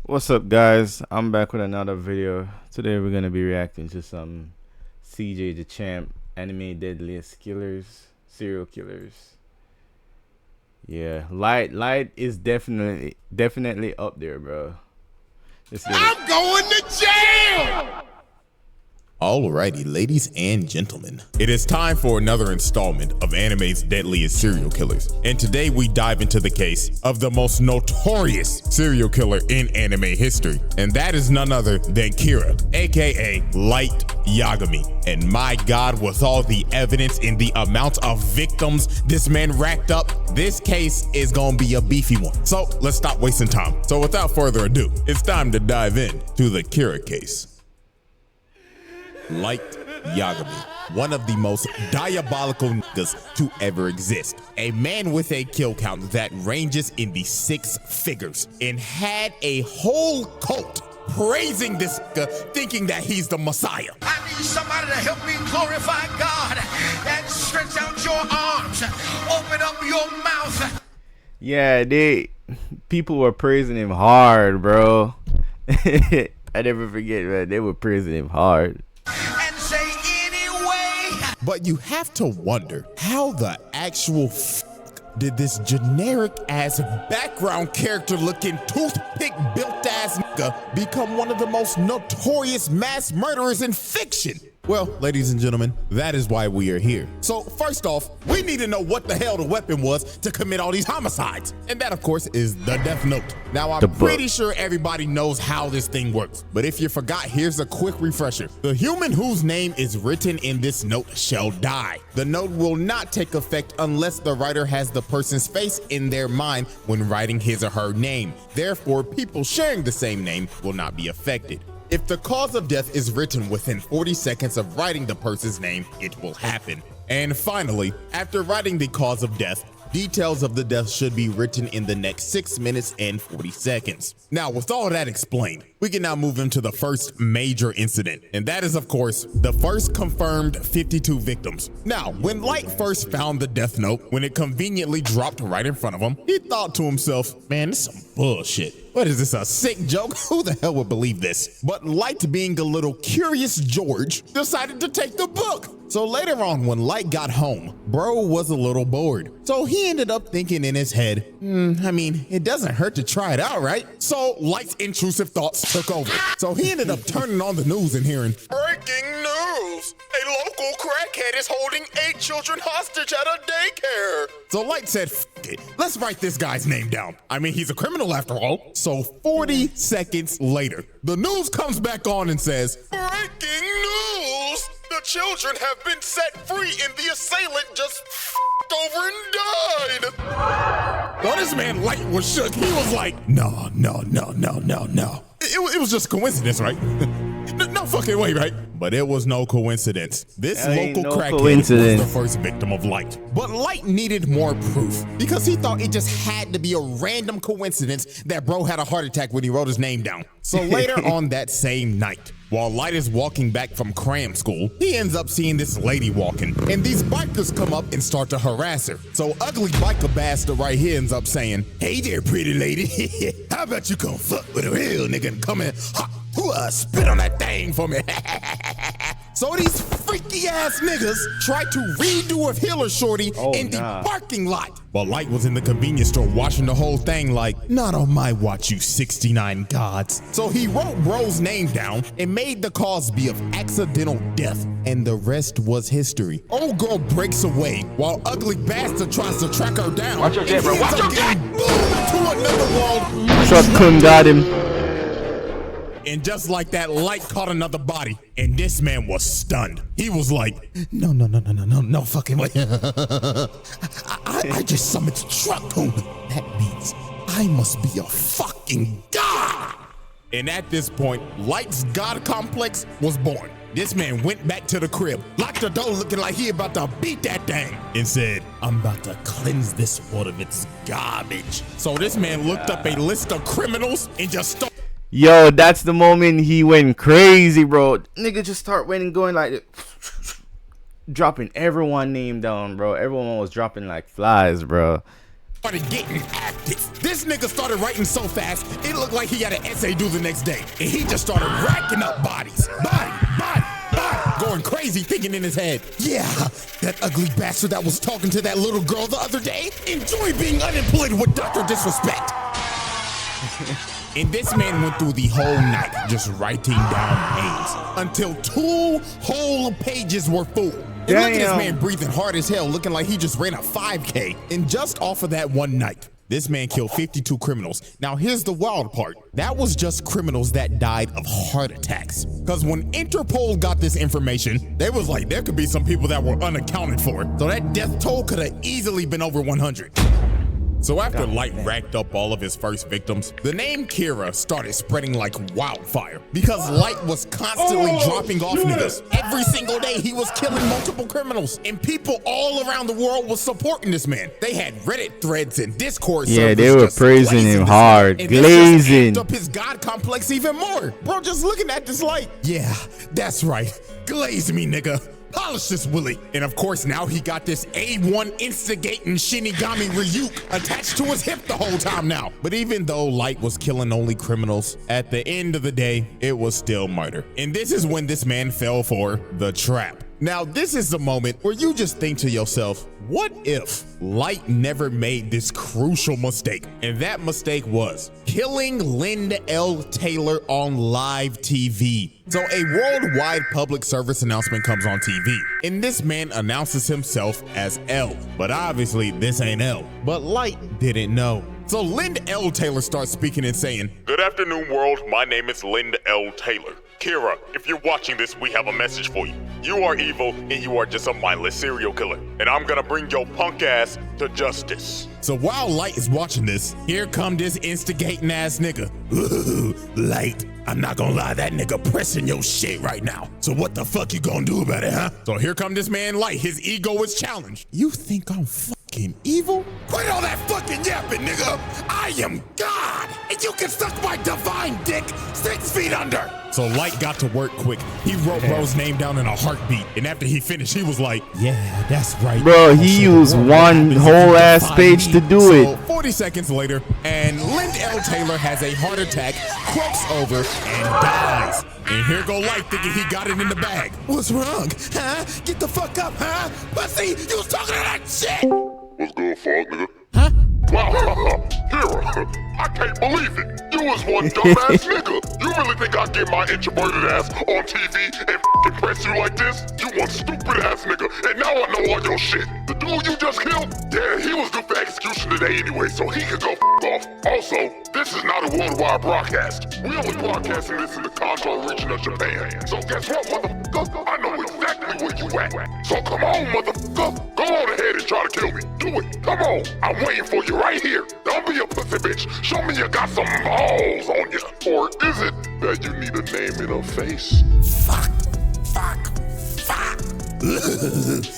What's up, guys? I'm back with another video. Today we're gonna be reacting to some CJ the Champ anime deadliest killers, serial killers. Yeah, light is definitely up there, bro. I'm going to jail. Alrighty, ladies and gentlemen, it is time for another installment of anime's deadliest serial killers. And today we dive into the case of the most notorious serial killer in anime history. And that is none other than Kira, aka Light Yagami. And my God, with all the evidence and the amount of victims this man racked up, this case is gonna be a beefy one. So let's stop wasting time. So without further ado, it's time to dive in to the Kira case. Light Yagami, one of the most diabolical niggas to ever exist. A man with a kill count that ranges in the 6 figures and had a whole cult praising this nigga, thinking that he's the Messiah. I need somebody to help me glorify God and stretch out your arms, open up your mouth. Yeah, people were praising him hard, bro. I never forget, man. They were praising him hard. And say anyway. But you have to wonder how the actual did this generic ass background character looking toothpick built ass nigga become one of the most notorious mass murderers in fiction? Well, ladies and gentlemen, that is why we are here. So first off, we need to know what the hell the weapon was to commit all these homicides. And that, of course, is the Death Note. Now, I'm pretty sure everybody knows how this thing works. But if you forgot, here's a quick refresher. The human whose name is written in this note shall die. The note will not take effect unless the writer has the person's face in their mind when writing his or her name. Therefore, people sharing the same name will not be affected. If the cause of death is written within 40 seconds of writing the person's name, it will happen. And finally, after writing the cause of death, details of the death should be written in the next 6 minutes and 40 seconds. Now, with all that explained, we can now move into the first major incident, and that is, of course, the first confirmed 52 victims. Now, when Light first found the Death Note, when it conveniently dropped right in front of him, he thought to himself, man, this is some bullshit. What is this, a sick joke? Who the hell would believe this? But Light, being a little curious George, decided to take the book. So later on, when Light got home, bro was a little bored. So he ended up thinking in his head, I mean, it doesn't hurt to try it out, right? So Light's intrusive thoughts took over. So he ended up turning on the news and hearing, breaking news! A local crackhead is holding 8 children hostage at a daycare. So Light said, F it, let's write this guy's name down. I mean, he's a criminal after all. So 40 seconds later, the news comes back on and says, breaking news! The children have been set free and the assailant just over and died. So this man Light was shook. He was like, no. It was just a coincidence, right? No fucking way, right? But it was no coincidence. This local crackhead was the first victim of Light. But Light needed more proof because he thought it just had to be a random coincidence that bro had a heart attack when he wrote his name down. So later on that same night, while Light is walking back from cram school, he ends up seeing this lady walking, and these bikers come up and start to harass her. So ugly biker bastard right here ends up saying, hey there, pretty lady. How about you come fuck with a real nigga and come in, spit on that thing for me. So these freaky ass niggas tried to redo a Hiller shorty in the parking lot. But Light was in the convenience store watching the whole thing like, not on my watch, you 69 gods. So he wrote bro's name down and made the cause be of accidental death, and the rest was history. Old girl breaks away while ugly bastard tries to track her down. Watch your jet, bro. Watch your jet. To another world. Shotgun got him. And just like that, Light caught another body, and this man was stunned. He was like, no fucking way. I just summoned the truck. That means I must be a fucking god. And at this point, Light's god complex was born. This man went back to the crib, locked the door looking like he about to beat that thing, and said, I'm about to cleanse this world of its garbage. So this man looked up a list of criminals and just started. Yo, that's the moment he went crazy, bro. Nigga just start going like dropping everyone name down, bro. Everyone was dropping like flies, bro. started getting active. This nigga started writing so fast, it looked like he had an essay due the next day. And he just started racking up bodies. Body. Going crazy, thinking in his head, yeah, that ugly bastard that was talking to that little girl the other day, enjoy being unemployed with Dr. Disrespect. And this man went through the whole night just writing down names until 2 whole pages were full. And look at this man breathing hard as hell, looking like he just ran a 5K. And just off of that one night, this man killed 52 criminals. Now here's the wild part. That was just criminals that died of heart attacks. Because when Interpol got this information, they was like, there could be some people that were unaccounted for. So that death toll could have easily been over 100. So after Light racked up all of his first victims, the name Kira started spreading like wildfire because Light was constantly dropping off niggas. Every single day he was killing multiple criminals, and people all around the world was supporting this man. They had Reddit threads and Discord servers. Yeah, they were praising him hard, and glazing. This just amped up his god complex even more. Bro, just looking at this Light. Yeah, that's right. Glaze me, nigga. Polish this Willie. And of course, now he got this A1 instigating Shinigami Ryuk attached to his hip the whole time now. But even though Light was killing only criminals, at the end of the day, it was still murder. And this is when this man fell for the trap. Now, this is the moment where you just think to yourself, what if Light never made this crucial mistake? And that mistake was killing Linda L. Taylor on live TV. So a worldwide public service announcement comes on TV, and this man announces himself as L. But obviously this ain't L. But Light didn't know. So Linda L. Taylor starts speaking and saying, "Good afternoon, world. My name is Linda L. Taylor. Kira, if you're watching this, we have a message for you. You are evil, and you are just a mindless serial killer. And I'm gonna bring your punk ass to justice." So while Light is watching this, here come this instigating ass nigga. Ooh, Light, I'm not gonna lie, that nigga pressing your shit right now. So what the fuck you gonna do about it, huh? So here come this man Light, his ego is challenged. You think I'm fucking evil? Quit all that fucking yapping, nigga. I am God, and you can suck my divine dick 6 feet under. So Light got to work quick. He wrote bro's name down in a heartbeat, and after he finished, he was like, yeah, that's right. Bro, he used one whole ass page to do it. 40 seconds later, and Linda L. Taylor has a heart attack, croaks over, and dies. And here go Light thinking he got it in the bag. What's wrong? Huh? Get the fuck up, huh? Pussy, you was talking to that shit! What's good, fuck, nigga? Huh? Wow, Kira, I can't believe it. You was one dumbass nigga. You really think I'd get my introverted ass on TV and f***ing press you like this? You one stupid ass nigga, and now I know all your shit. The dude you just killed? Yeah, he was due for execution today anyway, so he could go f*** off. Also, this is not a worldwide broadcast. We only broadcasting this in the Kanto region of Japan. So guess what, motherfucker? I know exactly where you at. So come on, motherfucker. Go on ahead and try to kill me. Do it. Come on. I'm waiting for you right here. Don't be a pussy bitch. Show me you got some balls on you. Or is it that you need a name and a face? Fuck.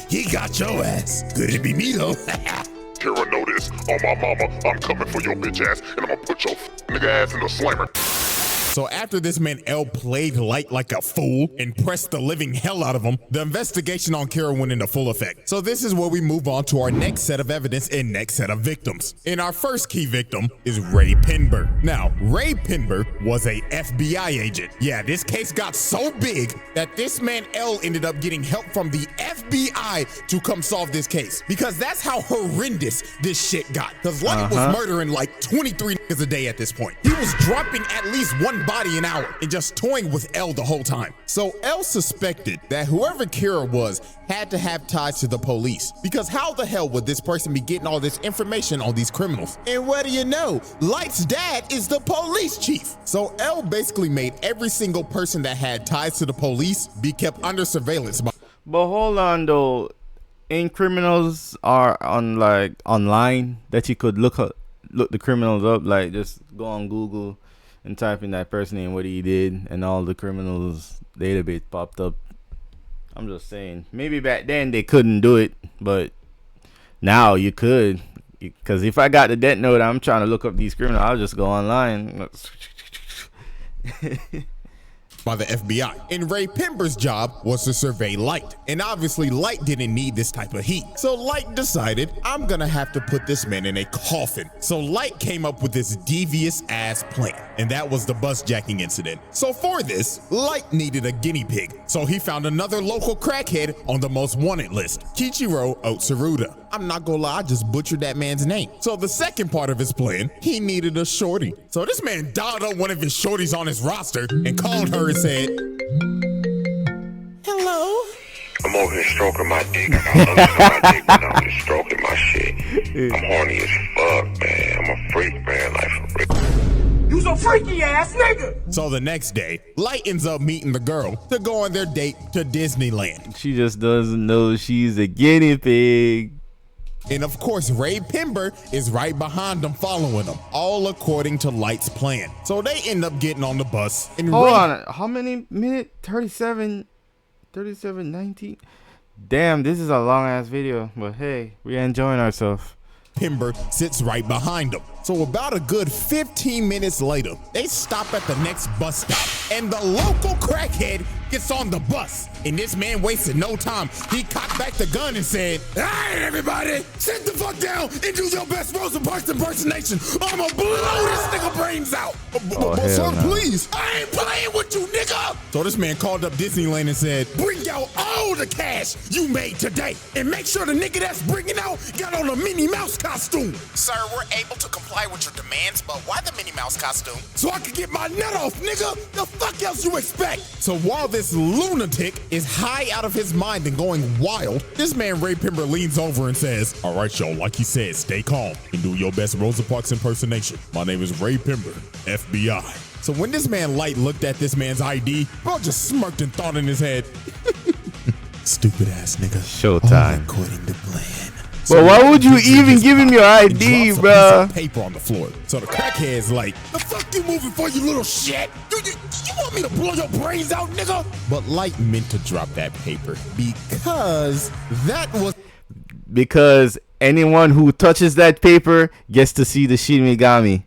He got your ass. Could it be me though? Kira, know this. On my mama, I'm coming for your bitch ass, and I'm gonna put your nigga ass in the slammer. So after this man L played Light like a fool and pressed the living hell out of him, the investigation on Kira went into full effect. So this is where we move on to our next set of evidence and next set of victims. And our first key victim is Ray Pinber. Now, Ray Pinber was a FBI agent. Yeah, this case got so big that this man L ended up getting help from the FBI to come solve this case. Because that's how horrendous this shit got. Because Light was murdering like 23 niggas a day at this point. He was dropping at least one body an hour and just toying with L the whole time. So L suspected that whoever Kira was had to have ties to the police, because how the hell would this person be getting all this information on these criminals? And what do you know? Light's dad is the police chief. So L basically made every single person that had ties to the police be kept under surveillance. But hold on though, ain't criminals are on like online that you could look the criminals up, like just go on Google and type in that person name, what he did, and all the criminals database popped up. I'm just saying, maybe back then they couldn't do it, but now you could. Because if I got the death note, I'm trying to look up these criminals, I'll just go online. by the FBI. And Ray Pember's job was to survey Light. And obviously Light didn't need this type of heat. So Light decided, I'm gonna have to put this man in a coffin. So Light came up with this devious ass plan. And that was the bus jacking incident. So for this, Light needed a guinea pig. So he found another local crackhead on the most wanted list, Kichiro Otsuruda. I'm not gonna lie, I just butchered that man's name. So the second part of his plan, he needed a shorty. So this man dialed up one of his shorties on his roster and called her and said, hello? I'm over here stroking my dick. I'm my dick, but I'm just stroking my shit. I'm horny as fuck, man. I'm a freak, man. Like, for real. You's a freaky ass nigga. So the next day, Light ends up meeting the girl to go on their date to Disneyland. She just doesn't know she's a guinea pig. And of course, Ray Pember is right behind them, following them, all according to Light's plan. So they end up getting on the bus. And Hold on, how many minutes? 37, 19? Damn, this is a long ass video, but hey, we're enjoying ourselves. Pember sits right behind them. So about a good 15 minutes later, they stop at the next bus stop, and the local crackhead gets on the bus. And this man wasted no time. He cocked back the gun and said, all right, everybody, sit the fuck down and do your best Rosa Parks impersonation. I'ma blow this nigga brains out. Sir, please. I ain't playing with you, nigga. So this man called up Disneyland and said, bring out all the cash you made today. And make sure the nigga that's bringing out got on a Minnie Mouse costume. Sir, we're able to comply with your demands, but why the Minnie Mouse costume? So I can get my nut off, nigga. The fuck else you expect? So while this lunatic is high out of his mind and going wild, this man Ray Pember leans over and says, all right, y'all, like he said, stay calm and do your best Rosa Parks impersonation. My name is Ray Pember, FBI. So when this man Light looked at this man's ID, bro just smirked and thought in his head, stupid ass nigga. Showtime. According to plan. But why would you even give him your ID, bruh? Paper on the floor. So the crackhead's like, the fuck you moving for, you little shit? You want me to blow your brains out, nigga? But Light meant to drop that paper because that was... Because anyone who touches that paper gets to see the Shin Megami.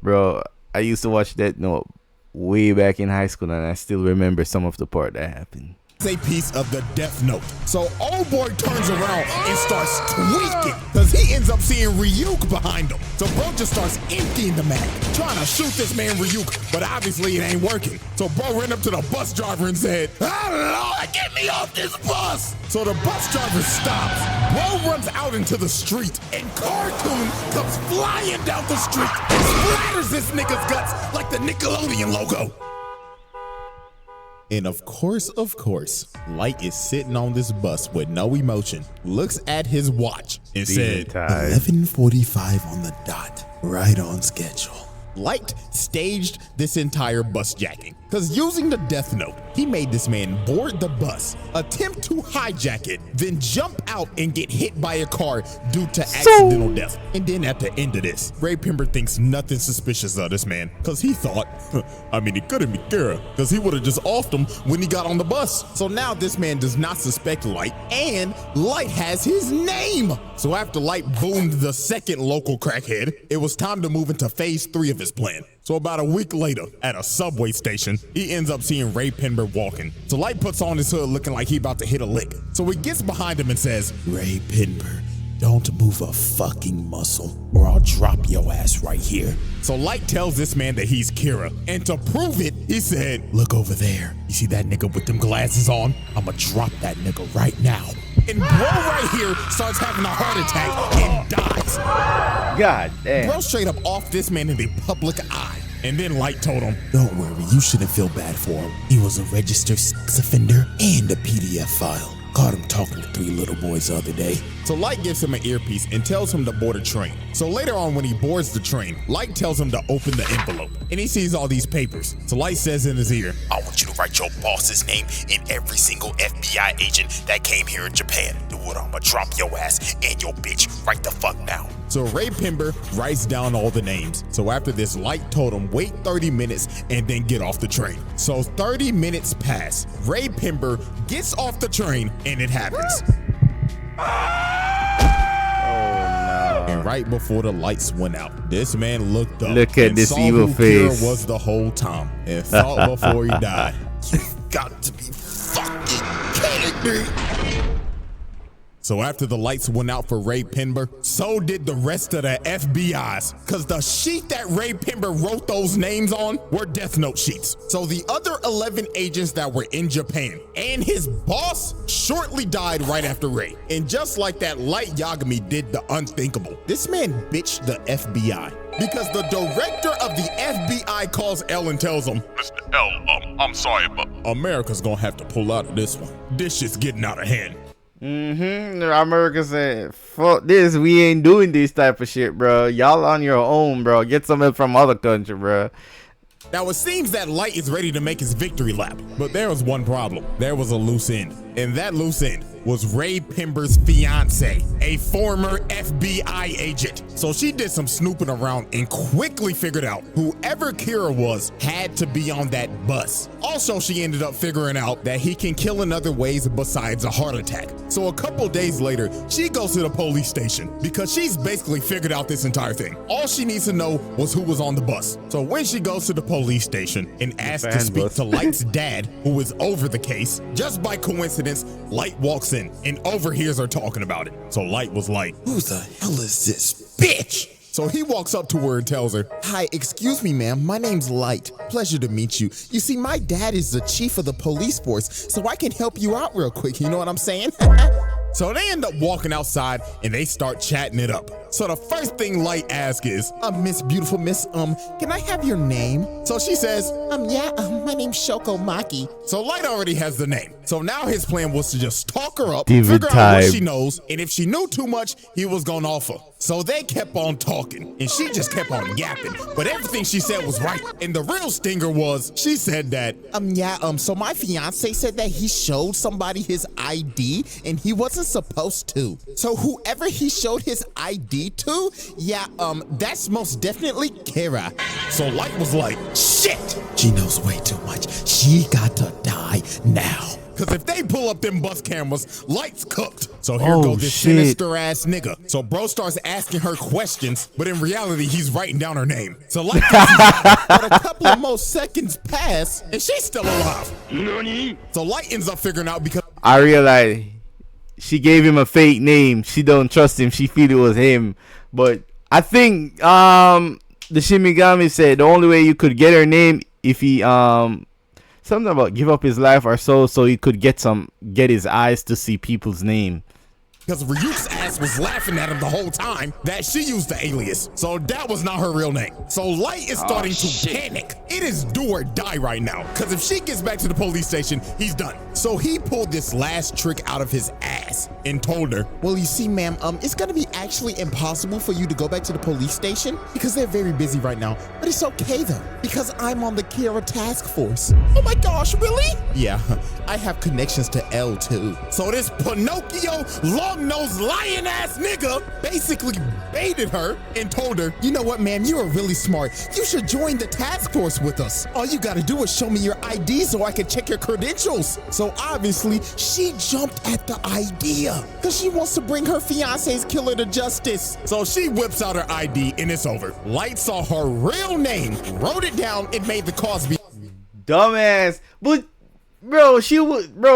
Bro, I used to watch Death Note way back in high school, and I still remember some of the part that happened. A piece of the Death Note. So old boy turns around and starts tweaking because he ends up seeing Ryuk behind him. So bro just starts emptying the mag, trying to shoot this man Ryuk, but obviously it ain't working. So bro ran up to the bus driver and said, oh Lord, get me off this bus. So the bus driver stops. Bro runs out into the street, and Cartoon comes flying down the street and splatters this nigga's guts like the Nickelodeon logo. And of course, Light is sitting on this bus with no emotion, looks at his watch and said, 11:45 on the dot, right on schedule. Light staged this entire bus jacking because using the Death Note, he made this man board the bus, attempt to hijack it, then jump out and get hit by a car due to accidental death. And then at the end of this, Ray Pember thinks nothing suspicious of this man because he thought, he couldn't be Kira because he would have just offed him when he got on the bus. So now this man does not suspect Light, and Light has his name. So after Light boomed the second local crackhead, it was time to move into phase 3 of his plan. So about a week later, at a subway station, he ends up seeing Ray Pember walking. So Light puts on his hood looking like he about to hit a lick. So he gets behind him and says, Ray Pember, don't move a fucking muscle or I'll drop your ass right here. So Light tells this man that he's Kira. And to prove it, he said, look over there. You see that nigga with them glasses on? I'ma drop that nigga right now. And bro right here starts having a heart attack and dies. God damn. Bro straight up off this man in the public eye. And then Light told him, don't worry, you shouldn't feel bad for him. He was a registered sex offender and a PDF file. Caught him talking to 3 little boys the other day. So Light gives him an earpiece and tells him to board a train. So later on when he boards the train, Light tells him to open the envelope. And he sees all these papers. So Light says in his ear, I want you to write your boss's name and every single FBI agent that came here in Japan. Do it, I'ma drop your ass and your bitch right the fuck now. So Ray Pember writes down all the names. So after this, Light told him wait 30 minutes and then get off the train. So 30 minutes pass. Ray Pember gets off the train and it happens. Oh And right before the lights went out, this man looked up. Look at and this saw evil who face. Kira was the whole time, and thought before he died, You've got to be fucking kidding me. So after the lights went out for Ray Pember, so did the rest of the FBI's. Cause the sheet that Ray Pember wrote those names on were Death Note sheets. So the other 11 agents that were in Japan and his boss shortly died right after Ray. And just like that, Light Yagami did the unthinkable. This man bitched the FBI. Because the director of the FBI calls L and tells him, Mr. L, I'm sorry, but America's gonna have to pull out of this one. This shit's getting out of hand. America said, fuck this, we ain't doing this type of shit, bro. Y'all on your own, bro. Get some help from other country, bro. Now it seems that Light is ready to make his victory lap, but there was one problem. There was a loose end, and that loose end was Ray Pember's fiance, a former FBI agent. So she did some snooping around and quickly figured out whoever Kira was had to be on that bus. Also, she ended up figuring out that he can kill in other ways besides a heart attack. So a couple days later, she goes to the police station because she's basically figured out this entire thing. All she needs to know was who was on the bus. So when she goes to the police station and asks to speak to Light's dad, who is over the case, just by coincidence, Light walks in and overhears her talking about it. So Light was like, Who the hell is this bitch? so he walks up to her and tells her, "Hi, excuse me, ma'am. My name's Light. Pleasure to meet you. You see, my dad is the chief of the police force, so I can help you out real quick. You know what I'm saying?" So they end up walking outside and they start chatting it up. So the first thing Light asks is, Miss Beautiful Miss, can I have your name? So she says, my name's Shoko Maki. So Light already has the name. So now his plan was to just talk her up, Diva figure out type. what she knows, and if she knew too much, he was gonna offer. So they kept on talking, and she just kept on yapping. But everything she said was right. And the real stinger was, she said that, so my fiance said that he showed somebody his ID, and he wasn't supposed to. So whoever he showed his ID to, that's most definitely Kira. So Light was like, shit! She knows way too much. She got to die now. Cause if they pull up them bus cameras, Light's cooked. So here goes this sinister ass nigga. So bro starts asking her questions, but in reality, he's writing down her name. So Light but a couple of more seconds pass, and she's still alive. So Light ends up figuring out because I realized she gave him a fake name. She don't trust him. She feel it was him. But I think the Shinigami said the only way you could get her name if he something about give up his life or so he could get his eyes to see people's name. because Ryuk's ass was laughing at him the whole time that she used the alias. So that was not her real name. So Light is starting to panic. It is do or die right now. Because if she gets back to the police station, he's done. So he pulled this last trick out of his ass and told her, well, you see, ma'am, it's going to be actually impossible for you to go back to the police station because they're very busy right now. But it's okay, though, because I'm on the Kira task force. Oh, my gosh, really? Yeah, I have connections to L, too. So this Pinocchio, long-nosed, lion-ass nigga basically baited her and told her, you know what, man, you are really smart. You should join the task force with us. All you got to do is show me your ID so I can check your credentials. So obviously, she jumped at the idea because she wants to bring her fiance's killer to justice. So she whips out her ID and it's over. Light saw her real name, wrote it down, and made the Cosby. Dumbass. But bro,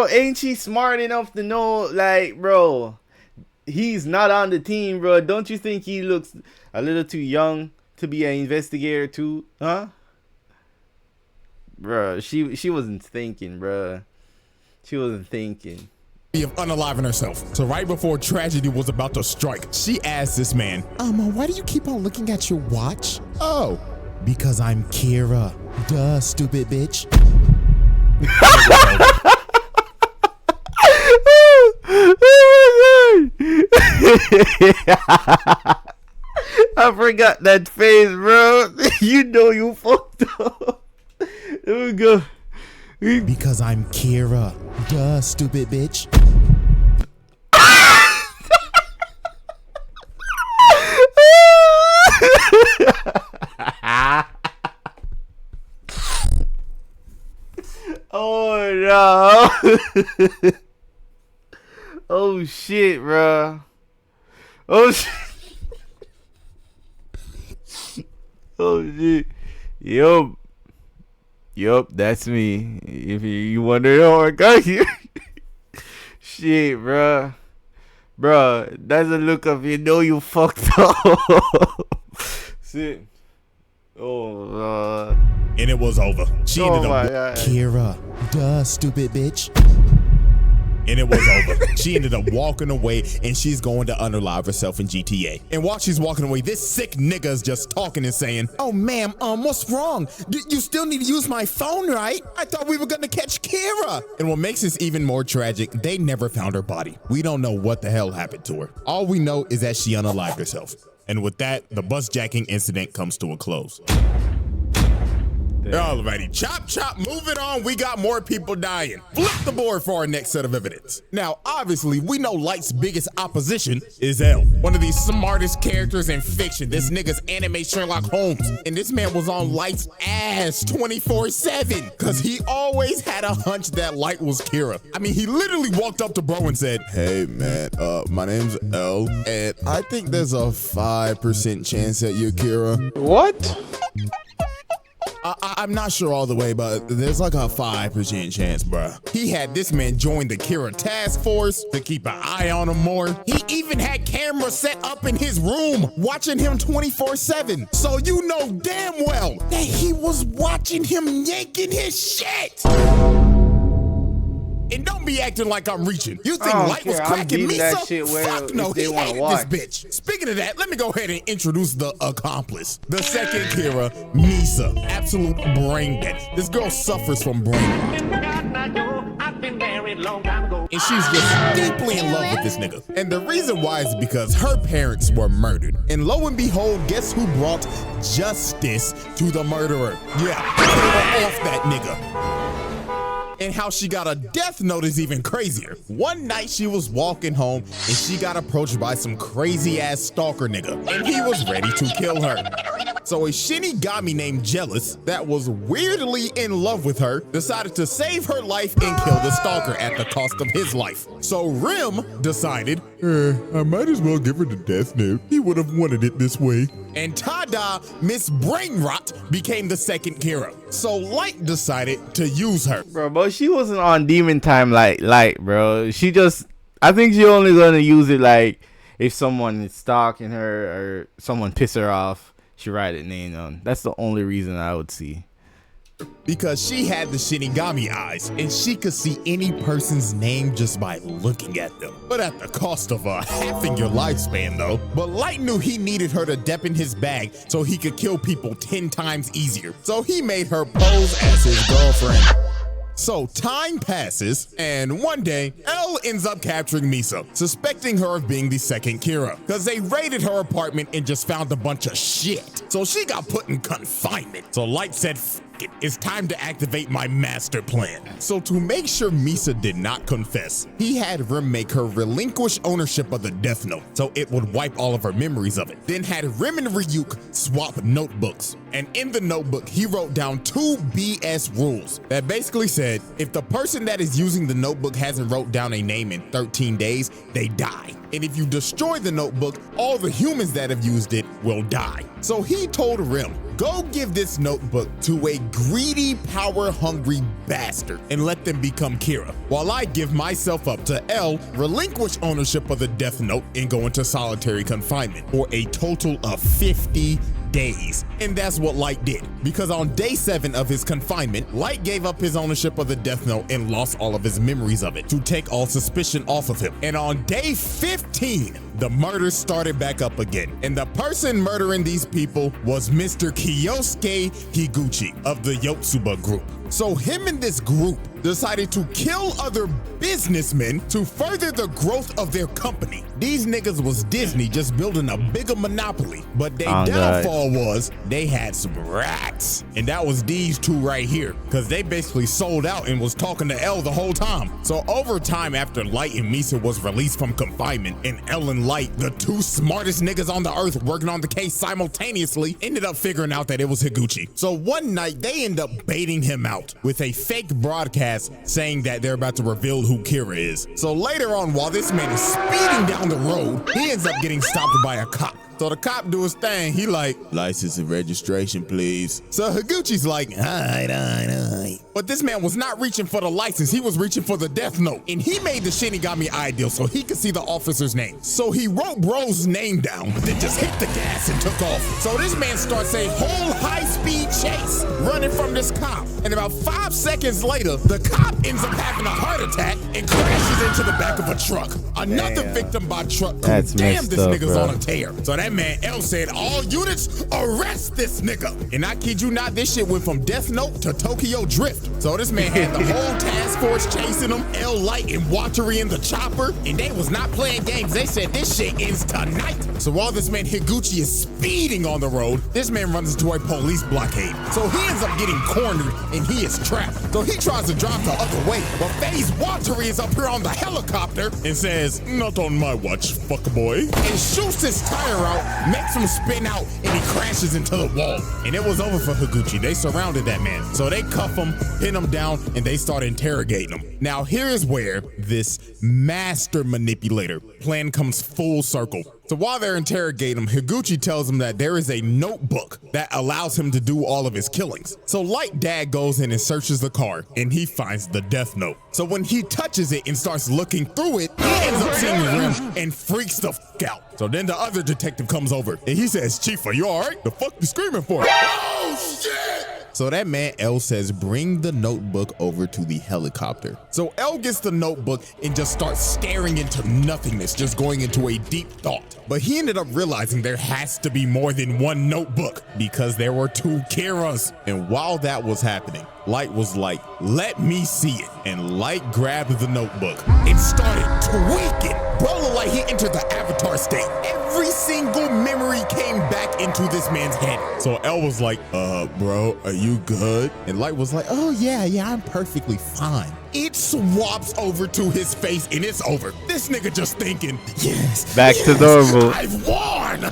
ain't she smart enough to know, like, bro, he's not on the team, bro. Don't you think he looks a little too young to be an investigator too? Huh? Bro, she wasn't thinking, bro. She wasn't thinking. Of unaliving herself. So right before tragedy was about to strike, she asked this man, why do you keep on looking at your watch? Oh, because I'm Kira. Duh, stupid bitch. I forgot that face, bro. You know you fucked up. There we go. Because I'm Kira. Duh, stupid bitch. Oh no. Oh shit, bro. Oh shit. Oh shit. Yup, that's me. If you wonder how I got here. Shit, bruh. Bruh, that's a look of you know you fucked up. Shit. Oh, And it was over. She ended my up God. Kira, duh, stupid bitch. And it was over. She ended up walking away, and she's going to unalive herself in GTA. And while she's walking away, this sick nigga is just talking and saying, "Oh, ma'am, what's wrong? You still need to use my phone, right? I thought we were gonna catch Kira." And what makes this even more tragic, they never found her body. We don't know what the hell happened to her. All we know is that she unalived herself. And with that, the bus jacking incident comes to a close. Alrighty, chop, moving on. We got more people dying. Flip the board for our next set of evidence. Now, obviously, we know Light's biggest opposition is L, one of the smartest characters in fiction. This nigga's anime Sherlock Holmes. And this man was on Light's ass 24/7, cause he always had a hunch that Light was Kira. I mean, he literally walked up to bro and said, "Hey man, my name's L, and I think there's a 5% chance that you're Kira." What? I'm not sure all the way, but there's like a 5% chance, bruh. He had this man join the Kira task force to keep an eye on him more. He even had cameras set up in his room, watching him 24/7. So you know damn well that he was watching him yanking his shit. And don't be acting like I'm reaching. You think Light was cracking Misa? That shit Fuck no, he hated this bitch. Speaking of that, let me go ahead and introduce the accomplice. The second Kira, Misa. Absolute brain dead. This girl suffers from brain rot. And she's just deeply in love with this nigga. And the reason why is because her parents were murdered. And lo and behold, guess who brought justice to the murderer? Yeah, Kira off that nigga. And how she got a death note is even crazier. One night she was walking home and she got approached by some crazy ass stalker nigga, and he was ready to kill her. So a Shinigami named Jealous, that was weirdly in love with her, decided to save her life and kill the stalker at the cost of his life. So Rim decided, I might as well give her the death note. He would have wanted it this way. And Tada, Miss Brainrot, became the second Kira. So Light decided to use her. Bro, but she wasn't on demon time like Light, bro. She just, I think she only gonna use it like if someone is stalking her or someone piss her off, she write a name on. That's the only reason I would see. Because she had the Shinigami eyes, and she could see any person's name just by looking at them. But at the cost of halving your lifespan, though. But Light knew he needed her to dep in his bag so he could kill people 10 times easier. So he made her pose as his girlfriend. So time passes, and one day, L ends up capturing Misa, suspecting her of being the second Kira, because they raided her apartment and just found a bunch of shit. So she got put in confinement. So Light said, "F it, it's time to activate my master plan." So to make sure Misa did not confess, he had Rim make her relinquish ownership of the Death Note, so it would wipe all of her memories of it. Then had Rim and Ryuk swap notebooks. And in the notebook, he wrote down 2 BS rules that basically said, if the person that is using the notebook hasn't wrote down a name in 13 days, they die. And if you destroy the notebook, all the humans that have used it will die. So he told Rim, go give this notebook to a greedy, power-hungry bastard and let them become Kira, while I give myself up to L, relinquish ownership of the Death Note, and go into solitary confinement for a total of 50 days. And that's what Light did, because on day 7 of his confinement, Light gave up his ownership of the Death Note and lost all of his memories of it to take all suspicion off of him. And on day 15, the murders started back up again. And the person murdering these people was Mr. Kyosuke Higuchi of the Yotsuba group. So him and this group decided to kill other businessmen to further the growth of their company. These niggas was Disney just building a bigger monopoly, but their downfall was they had some rats. And that was these two right here, because they basically sold out and was talking to L the whole time. So over time, after Light and Misa was released from confinement, and L and Light, the 2 smartest niggas on the earth working on the case simultaneously, ended up figuring out that it was Higuchi. So one night they end up baiting him out with a fake broadcast saying that they're about to reveal who Kira is. So later on, while this man is speeding down the road, he ends up getting stopped by a cop. So the cop do his thing. He like, license and registration, please. So Higuchi's like, all right. But this man was not reaching for the license. He was reaching for the death note. And he made the Shinigami ideal so he could see the officer's name. So he wrote bro's name down, but then just hit the gas and took off. So this man starts a whole high-speed chase running from this cop. And about 5 seconds later, the cop ends up having a heart attack and crashes into the back of a truck. Another victim by truck. That's Damn, messed this up, nigga's bro. on a tear. So that man L said, all units, arrest this nigga. And I kid you not, this shit went from Death Note to Tokyo Drift. So this man had the whole task force chasing him, L Light and Watery in the chopper, and they was not playing games. They said this shit ends tonight. So while this man Higuchi is speeding on the road, this man runs into a police blockade. So he ends up getting cornered and he is trapped. So he tries to drive the other way, but FaZe Watery is up here on the helicopter and says, not on my watch, fuck boy, and shoots his tire out, makes him spin out, and he crashes into the wall. And it was over for Higuchi. They surrounded that man. So they cuff him, pin him down, and they start interrogating him. Now here is where this master manipulator plan comes full circle. So while they're interrogating him, Higuchi tells him that there is a notebook that allows him to do all of his killings. So Light Dad goes in and searches the car, and he finds the death note. So when he touches it and starts looking through it, he ends up seeing Rim and freaks the fuck out. So then the other detective comes over, and he says, Chief, are you all right? The fuck you screaming for? Oh, shit! So that man L says, bring the notebook over to the helicopter. So L gets the notebook and just starts staring into nothingness, just going into a deep thought. But he ended up realizing there has to be more than one notebook because there were 2 Kiras. And while that was happening, Light was like, let me see it. And Light grabbed the notebook and started tweaking. Bro looked like he entered the avatar state. Every single memory came back into this man's head. So L was like, bro, are you good? And Light was like, oh yeah, I'm perfectly fine. It swaps over to his face and it's over. This nigga just thinking, yes, Back to normal. I've won.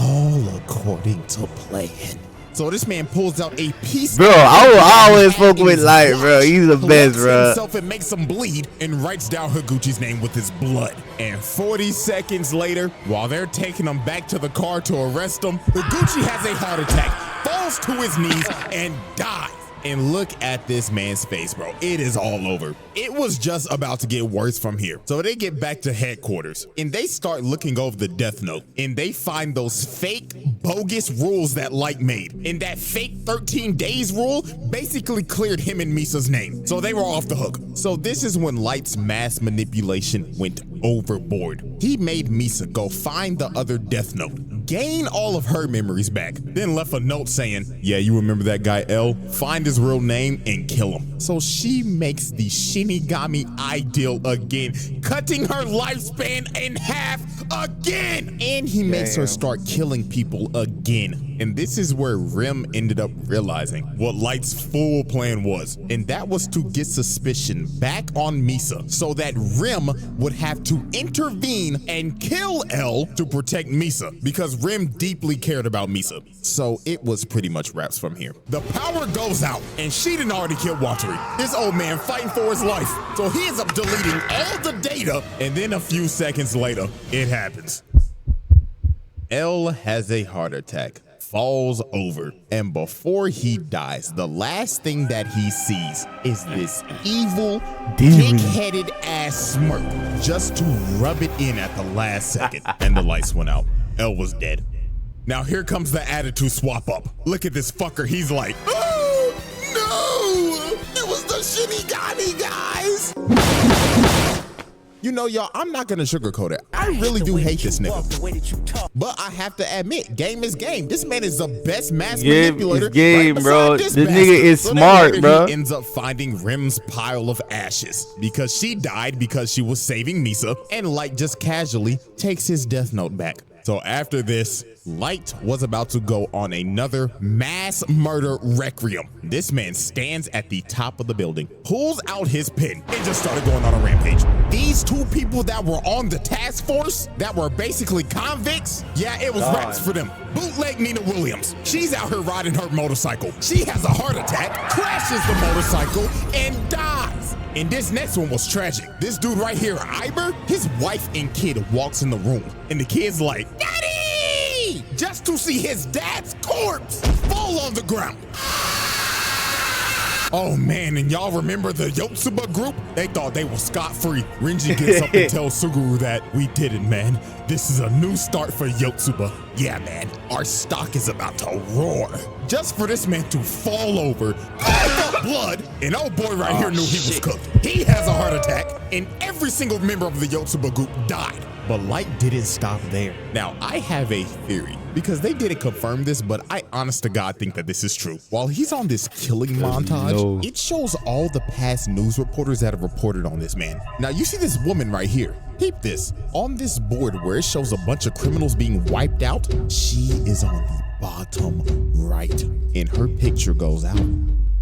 All according to plan. So this man pulls out a piece. Bro, I will always fuck with Light, bro. He's the best, bro. Himself and makes him bleed and writes down Higuchi's name with his blood. And 40 seconds later, while they're taking him back to the car to arrest him, Higuchi has a heart attack, falls to his knees, and dies. And look at this man's face, bro. It is all over. It was just about to get worse from here. So they get back to headquarters and they start looking over the death note and they find those fake bogus rules that Light made. And that fake 13 days rule basically cleared him and Misa's name. So they were off the hook. So this is when Light's mass manipulation went overboard. He made Misa go find the other death note, gain all of her memories back, then left a note saying, yeah, you remember that guy L? Find his real name and kill him. So she makes the Shinigami ideal again, cutting her lifespan in half again. And he makes her start killing people again. And this is where Rim ended up realizing what Light's full plan was. And that was to get suspicion back on Misa so that Rim would have to intervene and kill L to protect Misa because Rim deeply cared about Misa. So it was pretty much wraps from here. The power goes out and she done already killed Watery. This old man fighting for his life. So he ends up deleting all the data and then a few seconds later, it happens. L has a heart attack, falls over, and before he dies, the last thing that he sees is this evil, dick-headed ass smirk just to rub it in at the last second, and the lights went out. L was dead. Now here comes the attitude swap up. Look at this fucker, he's like, oh no, it was the Shinigami guys. You know, y'all, I'm not gonna sugarcoat it. I really do hate this nigga. But I have to admit, game is game. This man is the best mass manipulator. Game, right bro. this This bastard. nigga is So smart, then bro. He ends up finding Rim's pile of ashes because she died because she was saving Misa, and Light just casually takes his death note back. So after this, Light was about to go on another mass murder requiem. This man stands at the top of the building, pulls out his pen, and just started going on a rampage. These 2 people that were on the task force, that were basically convicts, yeah, it was raps for them. Bootleg Nina Williams. She's out here riding her motorcycle. She has a heart attack, crashes the motorcycle, and dies. And this next one was tragic. This dude right here, Iber, his wife and kid walks in the room, and the kid's like, Daddy! just to see his dad's corpse fall on the ground. Oh man, and y'all remember the Yotsuba group? They thought they were scot-free. Renji gets up and tells Suguru that we did it, man. This is a new start for Yotsuba. Yeah, man, our stock is about to roar. Just for this man to fall over, cough up blood, and old boy right here knew he was cooked. He has a heart attack, and every single member of the Yotsuba group died. But Light didn't stop there. Now, I have a theory, because they didn't confirm this, but I honest to God think that this is true. While he's on this killing montage, it shows all the past news reporters that have reported on this man. Now, you see this woman right here. Peep this. On this board where it shows a bunch of criminals being wiped out, she is on the bottom right, and her picture goes out.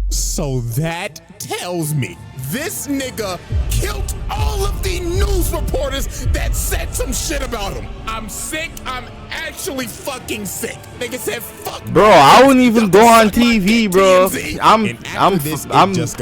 So that tells me this nigga killed all of the news reporters that said some shit about him. I'm sick. I'm actually fucking sick. Nigga said fuck. Bro, I wouldn't even go on TV, bro. I'm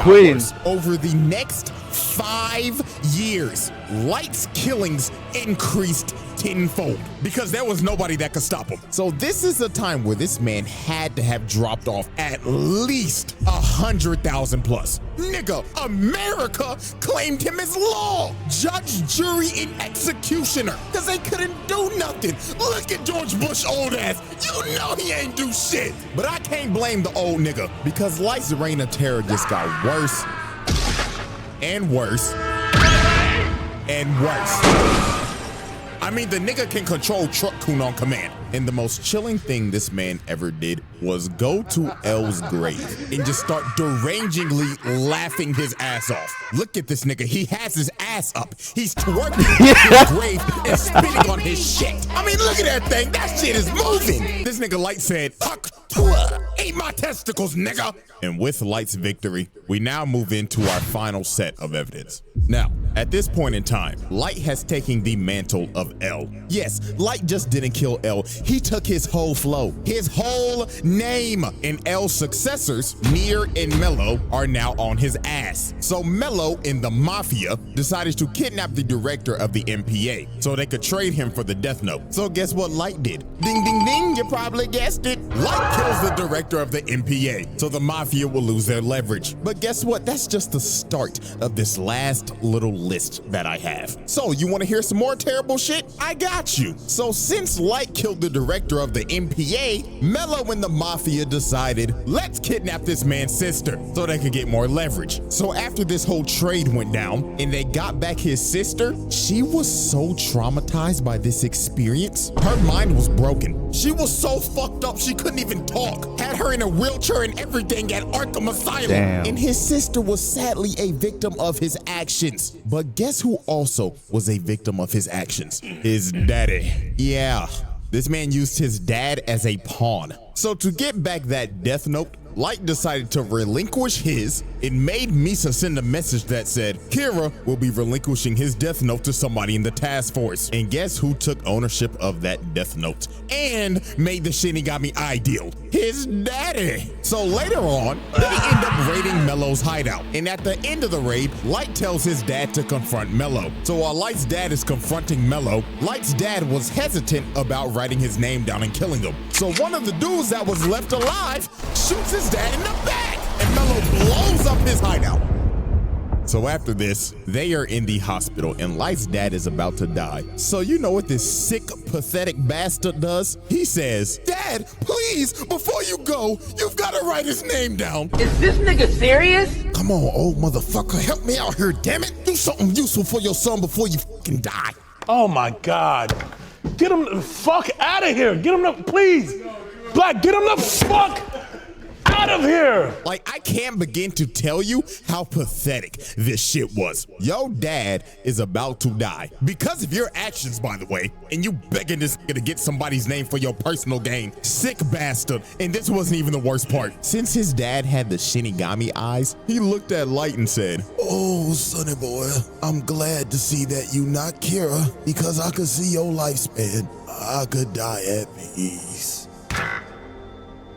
quitting. Over the next 5 years, Light's killings increased tenfold because there was nobody that could stop him. So this is a time where this man had to have dropped off at least 100,000 plus. Nigga, America claimed him as law, judge, jury, and executioner because they couldn't do nothing. Look at George Bush old ass. You know he ain't do shit. But I can't blame the old nigga because Light's reign of terror just got worse and worse and worse. I mean, the nigga can control Truck Kun on command. And the most chilling thing this man ever did was go to L's grave and just start derangingly laughing his ass off. Look at this nigga. He has his ass up. He's twerking his grave and spitting on his shit. I mean, look at that thing. That shit is moving. This nigga Light said, fuck, eat my testicles, nigga. And with Light's victory, we now move into our final set of evidence. Now, at this point in time, Light has taken the mantle of L. Yes, Light just didn't kill L. He took his whole flow, his whole name. And L's successors, Nier and Mello, are now on his ass. So Mello and the Mafia decided to kidnap the director of the MPA so they could trade him for the Death Note. So guess what Light did? Ding, ding, ding, you probably guessed it. Light kills the director of the MPA, so the Mafia will lose their leverage. But guess what? That's just the start of this last little list that I have. So you want to hear some more terrible shit? I got you. So since Light killed the director of the MPA, Mello and the Mafia decided, let's kidnap this man's sister so they could get more leverage. So after this whole trade went down and they got back his sister, she was so traumatized by this experience, her mind was broken. She was so fucked up she couldn't even talk. Had her in a wheelchair and everything at Arkham Asylum. Damn. And his sister was sadly a victim of his actions. But guess who also was a victim of his actions? His daddy. Yeah, this man used his dad as a pawn. So to get back that Death Note, Light decided to relinquish his. It made Misa send a message that said, Kira will be relinquishing his Death Note to somebody in the task force. And guess who took ownership of that Death Note and made the Shinigami ideal? His daddy. So later on, they end up raiding Mello's hideout. And at the end of the raid, Light tells his dad to confront Mello. So while Light's dad is confronting Mello, Light's dad was hesitant about writing his name down and killing him. So one of the dudes that was left alive shoots his dad in the back, and Mello blows up his hideout. So after this, they are in the hospital and Light's dad is about to die. So you know what this sick, pathetic bastard does? He says, Dad, please, before you go, you've got to write his name down. Is this nigga serious? Come on, old motherfucker, help me out here, damn it. Do something useful for your son before you fucking die. Oh my God. Get him the fuck out of here. Get him the, please. Black, get him the fuck out of here! Like, I can't begin to tell you how pathetic this shit was. Yo dad is about to die. Because of your actions, by the way, and you begging this nigga to get somebody's name for your personal gain. Sick bastard. And this wasn't even the worst part. Since his dad had the Shinigami eyes, he looked at Light and said, Oh, sonny boy, I'm glad to see that you not Kira, because I could see your lifespan. I could die at peace.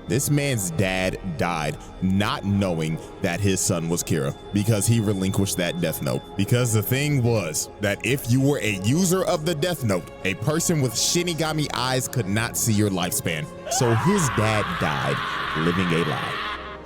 This man's dad died not knowing that his son was Kira because he relinquished that death note. Because the thing was that if you were a user of the death note, a person with Shinigami eyes could not see your lifespan. So his dad died living a lie.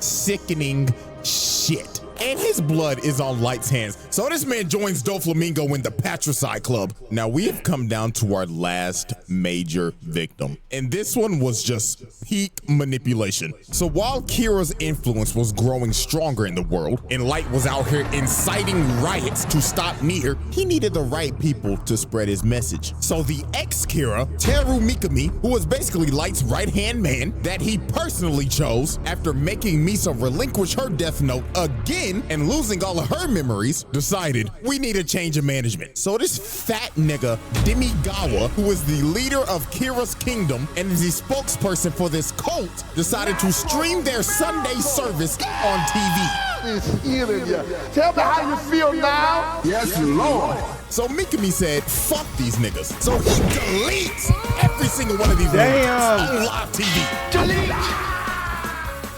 Sickening shit. And his blood is on Light's hands. So this man joins Doflamingo in the Patricide Club. Now we have come down to our last major victim. And this one was just peak manipulation. So while Kira's influence was growing stronger in the world and Light was out here inciting riots to stop Nier, he needed the right people to spread his message. So the ex-Kira, Teru Mikami, who was basically Light's right-hand man that he personally chose after making Misa relinquish her death note again and losing all of her memories, decided we need a change of management. So this fat nigga, Demigawa, who is the leader of Kira's kingdom and is the spokesperson for this cult, decided to stream their Sunday service on TV. It's healing you. Tell me how you feel now. Yes, Lord. So Mikami said, fuck these niggas. So he deletes every single one of these niggas on live TV. Delete!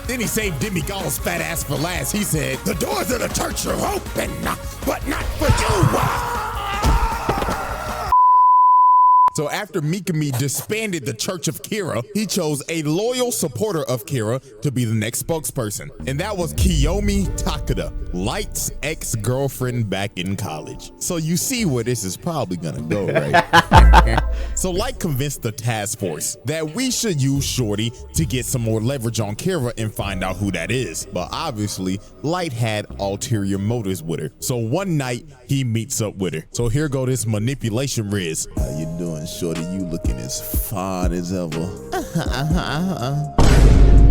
Then he saved Demigawa's fat ass for last. He said, the doors of the church are open, but not for you. So after Mikami disbanded the Church of Kira, he chose a loyal supporter of Kira to be the next spokesperson. And that was Kiyomi Takeda, Light's ex-girlfriend back in college. So you see where this is probably gonna go, right? So Light convinced the task force that we should use Shorty to get some more leverage on Kira and find out who that is. But obviously, Light had ulterior motives with her. So one night, he meets up with her. So here go this manipulation Riz. How you doing, shorty? You looking as fine as ever.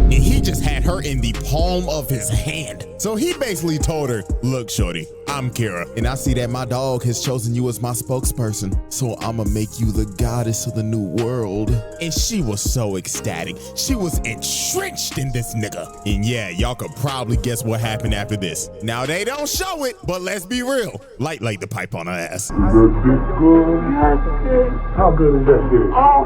And he just had her in the palm of his hand. So he basically told her, look, shorty, I'm Kira. And I see that my dog has chosen you as my spokesperson. So I'ma make you the goddess of the new world. And she was so ecstatic. She was entrenched in this nigga. And yeah, y'all could probably guess what happened after this. Now they don't show it, but let's be real. Light laid the pipe on her ass. How good is that dick? Oh,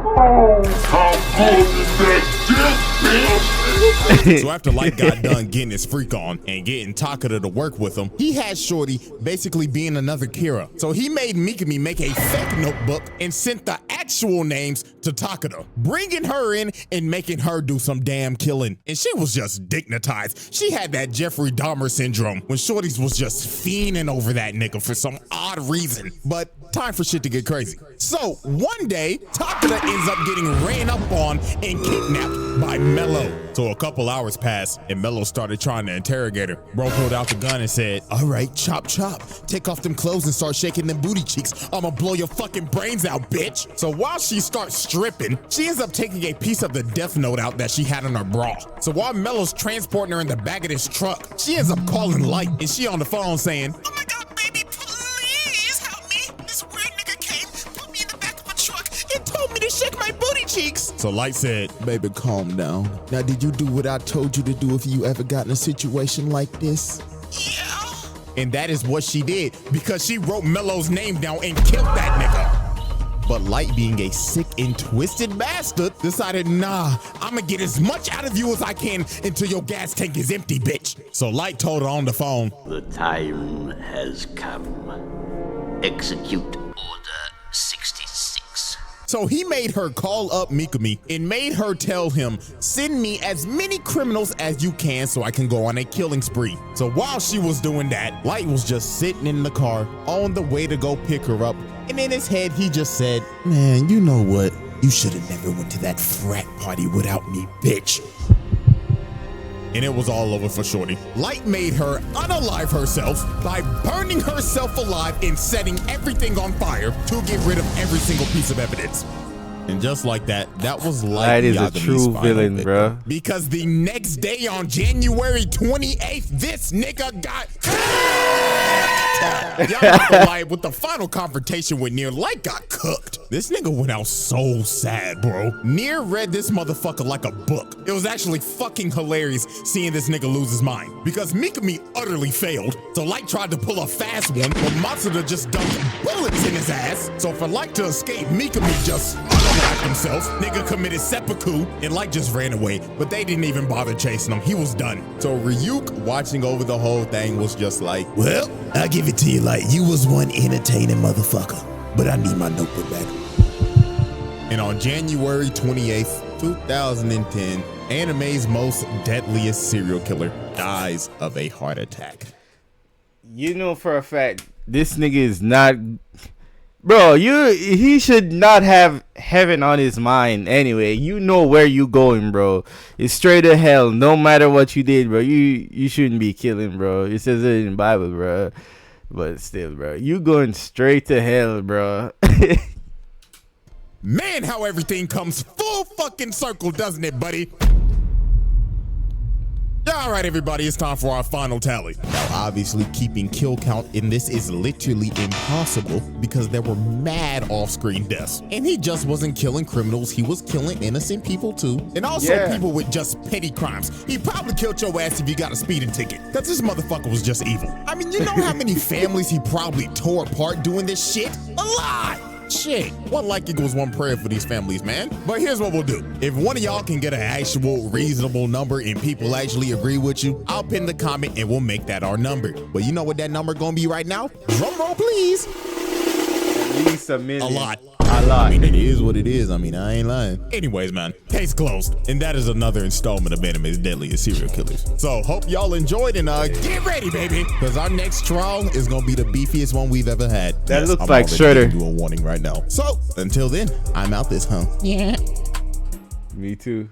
how good is that dick, bitch? So after Light got done getting his freak on and getting Takeda to work with him, he had Shorty basically being another Kira. So he made Mikami make a fake notebook and sent the actual names to Takeda, bringing her in and making her do some damn killing. And she was just dignitized. She had that Jeffrey Dahmer syndrome when Shorty's was just fiending over that nigga for some odd reason. But time for shit to get crazy. So one day, Takeda ends up getting ran up on and kidnapped by Mello. So a couple hours passed and Mello started trying to interrogate her. Bro pulled out the gun and said, all right, chop chop. Take off them clothes and start shaking them booty cheeks. I'ma blow your fucking brains out, bitch. So while she starts stripping, she ends up taking a piece of the death note out that she had in her bra. So while Mello's transporting her in the back of this truck, she ends up calling Light and she on the phone saying, oh my God, baby, please help me. This weird nigga came, put me in the back of my truck and told me to shake my booty cheeks. So Light said, baby, calm down. Now, did you do what I told you to do if you ever got in a situation like this? yeah. And that is what she did because she wrote Mello's name down and killed that nigga. But Light, being a sick and twisted bastard, decided, nah, I'ma get as much out of you as I can until your gas tank is empty, bitch. So Light told her on the phone, the time has come. Execute Order 66. So he made her call up Mikami and made her tell him, send me as many criminals as you can so I can go on a killing spree. So while she was doing that, Light was just sitting in the car on the way to go pick her up. And in his head, he just said, man, you know what? You should have never went to that frat party without me, bitch. And it was all over for Shorty. Light made her unalive herself by burning herself alive and setting everything on fire to get rid of every single piece of evidence. And just like that, that was Light is Yagami's a true villain, bro. Because the next day on January 28th, this nigga got y'all not gonna lie, with the final confrontation with Nier, Light got cooked. This nigga went out so sad, bro. Nier read this motherfucker like a book. It was actually fucking hilarious seeing this nigga lose his mind because Mikami utterly failed. So Light tried to pull a fast one, but Matsuda just dumped bullets in his ass. So for Light to escape, Mikami just unalived like himself. Nigga committed seppuku and like just ran away, but they didn't even bother chasing him. He was done. So Ryuk, watching over the whole thing, was just like, well, I'll give it to you like you was one entertaining motherfucker, but I need my notebook back. And on January 28th, 2010, anime's most deadliest serial killer dies of a heart attack. You know for a fact this nigga is not, bro. He should not have heaven on his mind anyway. You know where you going, bro. It's straight to hell. No matter what you did, bro. You shouldn't be killing, bro. It says it in the Bible, bro. But still, bro, you going straight to hell, bro. Man, how everything comes full fucking circle, doesn't it, buddy? All right, everybody, it's time for our final tally. Now, obviously, keeping kill count in this is literally impossible because there were mad off-screen deaths. And he just wasn't killing criminals, he was killing innocent people too. And also people with just petty crimes. He probably killed your ass if you got a speeding ticket, because this motherfucker was just evil. I mean, you know how many families he probably tore apart doing this shit? A lot! Shit, one like equals one prayer for these families, man. But here's what we'll do. If one of y'all can get an actual reasonable number and people actually agree with you, I'll pin the comment and we'll make that our number. But you know what that number gonna be right now? Drum roll, please. At least a million. A lot. A lot. I mean, it is what it is. I mean, I ain't lying. Anyways, man, case closed. And that is another installment of Anime's Deadliest Serial Killers. So, hope y'all enjoyed and get ready, baby. Because our next trial is going to be the beefiest one we've ever had. That looks like Shredder. Do a warning right now. So, until then, I'm out this, huh? Yeah. Me too.